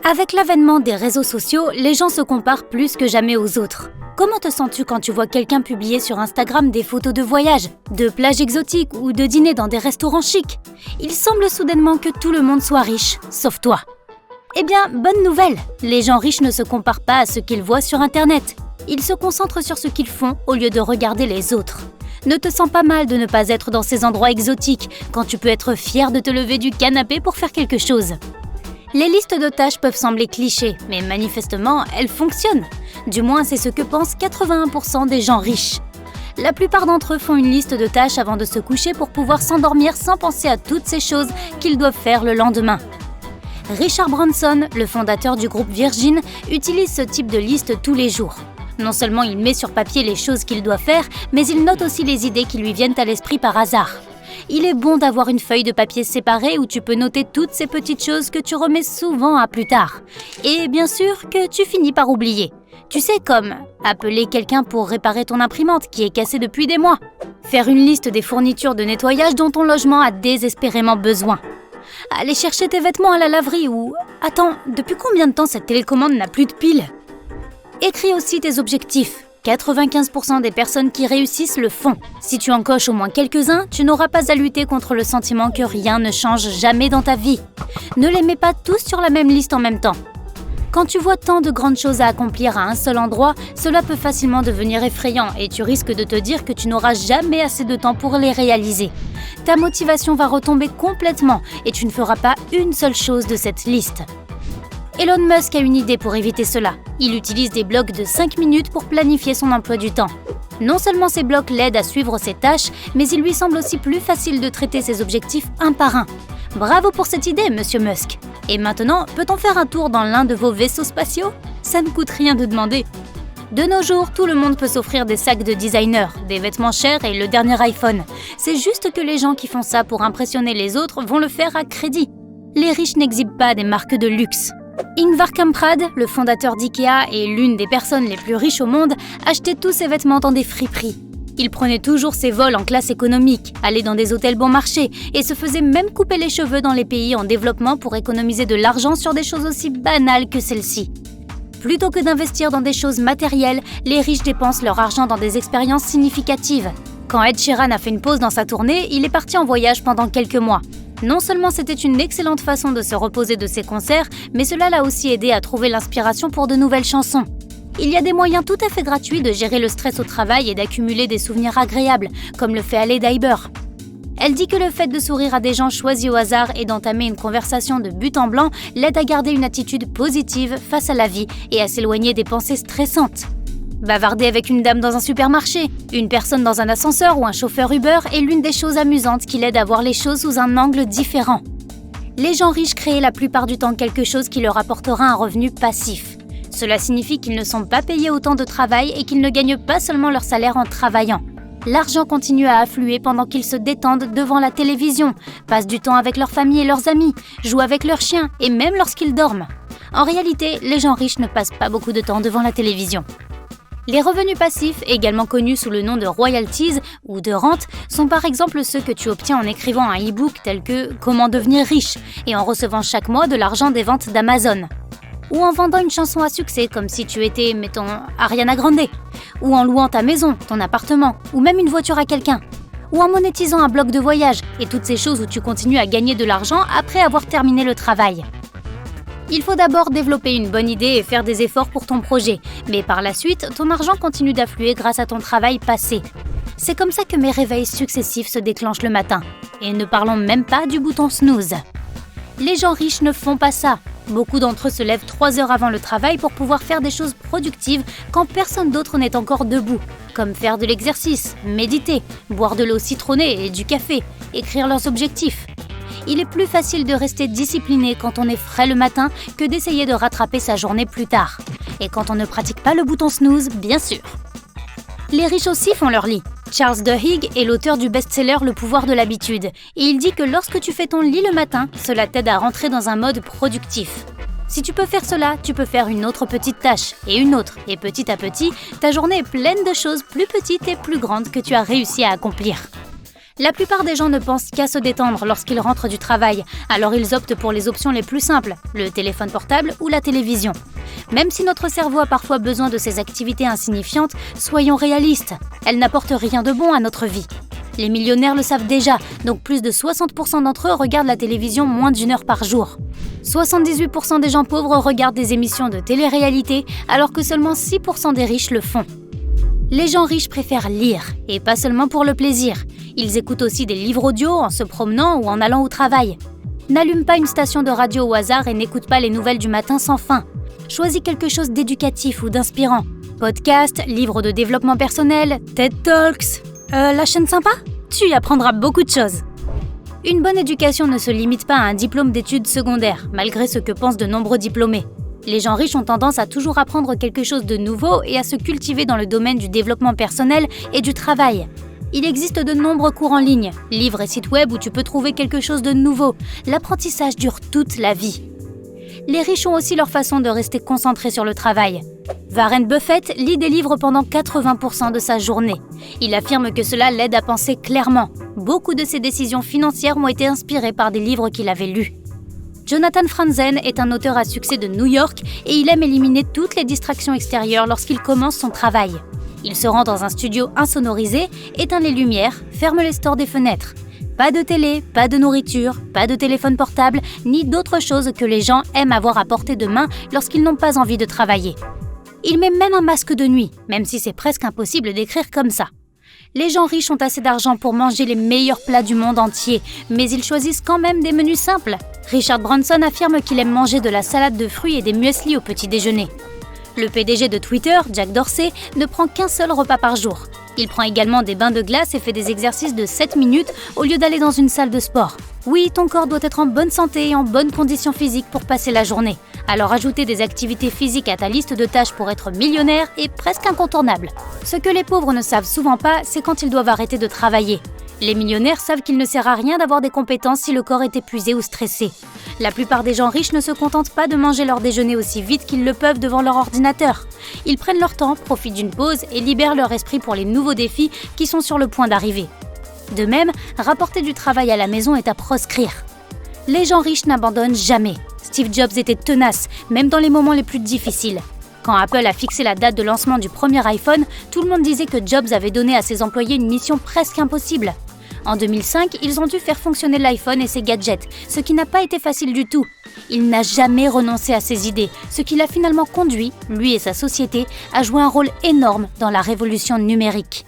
Avec l'avènement des réseaux sociaux, les gens se comparent plus que jamais aux autres. Comment te sens-tu quand tu vois quelqu'un publier sur Instagram des photos de voyage, de plages exotiques ou de dîner dans des restaurants chics? Il semble soudainement que tout le monde soit riche, sauf toi. Eh bien, bonne nouvelle! Les gens riches ne se comparent pas à ce qu'ils voient sur Internet. Ils se concentrent sur ce qu'ils font au lieu de regarder les autres. Ne te sens pas mal de ne pas être dans ces endroits exotiques quand tu peux être fier de te lever du canapé pour faire quelque chose. Les listes de tâches peuvent sembler clichés, mais manifestement, elles fonctionnent. Du moins, c'est ce que pensent 81% des gens riches. La plupart d'entre eux font une liste de tâches avant de se coucher pour pouvoir s'endormir sans penser à toutes ces choses qu'ils doivent faire le lendemain. Richard Branson, le fondateur du groupe Virgin, utilise ce type de liste tous les jours. Non seulement il met sur papier les choses qu'il doit faire, mais il note aussi les idées qui lui viennent à l'esprit par hasard. Il est bon d'avoir une feuille de papier séparée où tu peux noter toutes ces petites choses que tu remets souvent à plus tard. Et bien sûr que tu finis par oublier. Tu sais, comme appeler quelqu'un pour réparer ton imprimante qui est cassée depuis des mois. Faire une liste des fournitures de nettoyage dont ton logement a désespérément besoin. Aller chercher tes vêtements à la laverie ou... Attends, depuis combien de temps cette télécommande n'a plus de pile? Écris aussi tes objectifs. 95% des personnes qui réussissent le font. Si tu en coches au moins quelques-uns, tu n'auras pas à lutter contre le sentiment que rien ne change jamais dans ta vie. Ne les mets pas tous sur la même liste en même temps. Quand tu vois tant de grandes choses à accomplir à un seul endroit, cela peut facilement devenir effrayant et tu risques de te dire que tu n'auras jamais assez de temps pour les réaliser. Ta motivation va retomber complètement et tu ne feras pas une seule chose de cette liste. Elon Musk a une idée pour éviter cela. Il utilise des blocs de 5 minutes pour planifier son emploi du temps. Non seulement ces blocs l'aident à suivre ses tâches, mais il lui semble aussi plus facile de traiter ses objectifs un par un. Bravo pour cette idée, Monsieur Musk. Et maintenant, peut-on faire un tour dans l'un de vos vaisseaux spatiaux? Ça ne coûte rien de demander. De nos jours, tout le monde peut s'offrir des sacs de designer, des vêtements chers et le dernier iPhone. C'est juste que les gens qui font ça pour impressionner les autres vont le faire à crédit. Les riches n'exhibent pas des marques de luxe. Ingvar Kamprad, le fondateur d'IKEA et l'une des personnes les plus riches au monde, achetait tous ses vêtements dans des friperies. Il prenait toujours ses vols en classe économique, allait dans des hôtels bon marché et se faisait même couper les cheveux dans les pays en développement pour économiser de l'argent sur des choses aussi banales que celles-ci. Plutôt que d'investir dans des choses matérielles, les riches dépensent leur argent dans des expériences significatives. Quand Ed Sheeran a fait une pause dans sa tournée, il est parti en voyage pendant quelques mois. Non seulement c'était une excellente façon de se reposer de ses concerts, mais cela l'a aussi aidé à trouver l'inspiration pour de nouvelles chansons. Il y a des moyens tout à fait gratuits de gérer le stress au travail et d'accumuler des souvenirs agréables, comme le fait Hailey Bieber. Elle dit que le fait de sourire à des gens choisis au hasard et d'entamer une conversation de but en blanc l'aide à garder une attitude positive face à la vie et à s'éloigner des pensées stressantes. Bavarder avec une dame dans un supermarché, une personne dans un ascenseur ou un chauffeur Uber est l'une des choses amusantes qui l'aident à voir les choses sous un angle différent. Les gens riches créent la plupart du temps quelque chose qui leur apportera un revenu passif. Cela signifie qu'ils ne sont pas payés autant de travail et qu'ils ne gagnent pas seulement leur salaire en travaillant. L'argent continue à affluer pendant qu'ils se détendent devant la télévision, passent du temps avec leur famille et leurs amis, jouent avec leurs chiens et même lorsqu'ils dorment. En réalité, les gens riches ne passent pas beaucoup de temps devant la télévision. Les revenus passifs, également connus sous le nom de royalties ou de rentes, sont par exemple ceux que tu obtiens en écrivant un e-book tel que « Comment devenir riche » et en recevant chaque mois de l'argent des ventes d'Amazon. Ou en vendant une chanson à succès comme si tu étais, mettons, Ariana Grande. Ou en louant ta maison, ton appartement, ou même une voiture à quelqu'un. Ou en monétisant un blog de voyage et toutes ces choses où tu continues à gagner de l'argent après avoir terminé le travail. Il faut d'abord développer une bonne idée et faire des efforts pour ton projet, mais par la suite, ton argent continue d'affluer grâce à ton travail passé. C'est comme ça que mes réveils successifs se déclenchent le matin. Et ne parlons même pas du bouton snooze. Les gens riches ne font pas ça. Beaucoup d'entre eux se lèvent 3 heures avant le travail pour pouvoir faire des choses productives quand personne d'autre n'est encore debout, comme faire de l'exercice, méditer, boire de l'eau citronnée et du café, écrire leurs objectifs. Il est plus facile de rester discipliné quand on est frais le matin que d'essayer de rattraper sa journée plus tard. Et quand on ne pratique pas le bouton snooze, bien sûr. Les riches aussi font leur lit. Charles Duhigg est l'auteur du best-seller Le pouvoir de l'habitude. Et il dit que lorsque tu fais ton lit le matin, cela t'aide à rentrer dans un mode productif. Si tu peux faire cela, tu peux faire une autre petite tâche, et une autre, et petit à petit, ta journée est pleine de choses plus petites et plus grandes que tu as réussi à accomplir. La plupart des gens ne pensent qu'à se détendre lorsqu'ils rentrent du travail, alors ils optent pour les options les plus simples, le téléphone portable ou la télévision. Même si notre cerveau a parfois besoin de ces activités insignifiantes, soyons réalistes, elles n'apportent rien de bon à notre vie. Les millionnaires le savent déjà, donc plus de 60% d'entre eux regardent la télévision moins d'1 heure par jour. 78% des gens pauvres regardent des émissions de télé-réalité, alors que seulement 6% des riches le font. Les gens riches préfèrent lire, et pas seulement pour le plaisir. Ils écoutent aussi des livres audio en se promenant ou en allant au travail. N'allume pas une station de radio au hasard et n'écoute pas les nouvelles du matin sans fin. Choisis quelque chose d'éducatif ou d'inspirant. Podcast, livres de développement personnel, TED Talks. La chaîne sympa ? Tu y apprendras beaucoup de choses. Une bonne éducation ne se limite pas à un diplôme d'études secondaires, malgré ce que pensent de nombreux diplômés. Les gens riches ont tendance à toujours apprendre quelque chose de nouveau et à se cultiver dans le domaine du développement personnel et du travail. Il existe de nombreux cours en ligne, livres et sites web où tu peux trouver quelque chose de nouveau. L'apprentissage dure toute la vie. Les riches ont aussi leur façon de rester concentrés sur le travail. Warren Buffett lit des livres pendant 80% de sa journée. Il affirme que cela l'aide à penser clairement. Beaucoup de ses décisions financières ont été inspirées par des livres qu'il avait lus. Jonathan Franzen est un auteur à succès de New York et il aime éliminer toutes les distractions extérieures lorsqu'il commence son travail. Il se rend dans un studio insonorisé, éteint les lumières, ferme les stores des fenêtres. Pas de télé, pas de nourriture, pas de téléphone portable, ni d'autres choses que les gens aiment avoir à portée de main lorsqu'ils n'ont pas envie de travailler. Il met même un masque de nuit, même si c'est presque impossible d'écrire comme ça. Les gens riches ont assez d'argent pour manger les meilleurs plats du monde entier, mais ils choisissent quand même des menus simples. Richard Branson affirme qu'il aime manger de la salade de fruits et des muesli au petit déjeuner. Le PDG de Twitter, Jack Dorsey, ne prend qu'un seul repas par jour. Il prend également des bains de glace et fait des exercices de 7 minutes au lieu d'aller dans une salle de sport. Oui, ton corps doit être en bonne santé et en bonne condition physique pour passer la journée. Alors ajouter des activités physiques à ta liste de tâches pour être millionnaire est presque incontournable. Ce que les pauvres ne savent souvent pas, c'est quand ils doivent arrêter de travailler. Les millionnaires savent qu'il ne sert à rien d'avoir des compétences si le corps est épuisé ou stressé. La plupart des gens riches ne se contentent pas de manger leur déjeuner aussi vite qu'ils le peuvent devant leur ordinateur. Ils prennent leur temps, profitent d'une pause et libèrent leur esprit pour les nouveaux défis qui sont sur le point d'arriver. De même, rapporter du travail à la maison est à proscrire. Les gens riches n'abandonnent jamais. Steve Jobs était tenace, même dans les moments les plus difficiles. Quand Apple a fixé la date de lancement du premier iPhone, tout le monde disait que Jobs avait donné à ses employés une mission presque impossible. En 2005, ils ont dû faire fonctionner l'iPhone et ses gadgets, ce qui n'a pas été facile du tout. Il n'a jamais renoncé à ses idées, ce qui l'a finalement conduit, lui et sa société, à jouer un rôle énorme dans la révolution numérique.